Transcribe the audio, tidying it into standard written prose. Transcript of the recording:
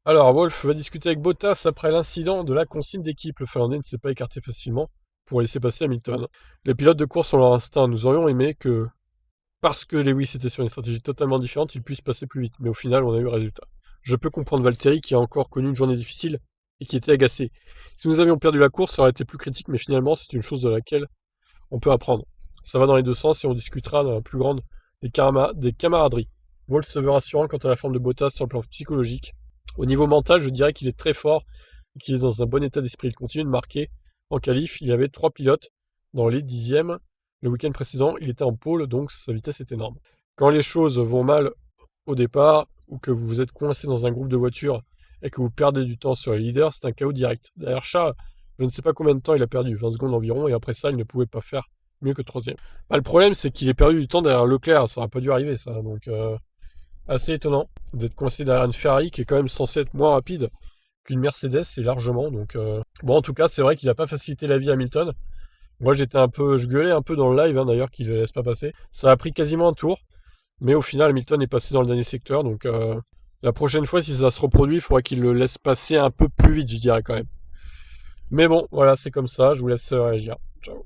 Alors, Wolf va discuter avec Bottas après l'incident de la consigne d'équipe. Le Finlandais ne s'est pas écarté facilement pour laisser passer Hamilton. Les pilotes de course ont leur instinct. Nous aurions aimé que, parce que Lewis était sur une stratégie totalement différente, il puisse passer plus vite. Mais au final, on a eu le résultat. Je peux comprendre Valtteri qui a encore connu une journée difficile et qui était agacé. Si nous avions perdu la course, ça aurait été plus critique, mais finalement, c'est une chose de laquelle on peut apprendre. Ça va dans les deux sens et on discutera dans la plus grande des camaraderies. Wolf se veut rassurant quant à la forme de Bottas sur le plan psychologique. Au niveau mental, je dirais qu'il est très fort et qu'il est dans un bon état d'esprit. Il continue de marquer. En qualif, il y avait 3 pilotes dans les dixièmes. Le week-end précédent, il était en pôle, donc sa vitesse est énorme. Quand les choses vont mal au départ, ou que vous êtes coincé dans un groupe de voitures et que vous perdez du temps sur les leaders, c'est un chaos direct. Derrière Charles, je ne sais pas combien de temps il a perdu, 20 secondes environ, et après ça, il ne pouvait pas faire mieux que troisième. Bah, le problème, c'est qu'il ait perdu du temps derrière Leclerc, ça aurait pas dû arriver, ça. Donc, assez étonnant d'être coincé derrière une Ferrari qui est quand même censée être moins rapide qu'une Mercedes, et largement. Donc, bon, en tout cas, c'est vrai qu'il n'a pas facilité la vie à Hamilton. Moi, je gueulais un peu dans le live, hein, d'ailleurs, qu'il ne le laisse pas passer. Ça a pris quasiment un tour, mais au final, Hamilton est passé dans le dernier secteur. Donc, la prochaine fois, si ça se reproduit, il faudra qu'il le laisse passer un peu plus vite, je dirais quand même. Mais bon, voilà, c'est comme ça. Je vous laisse réagir.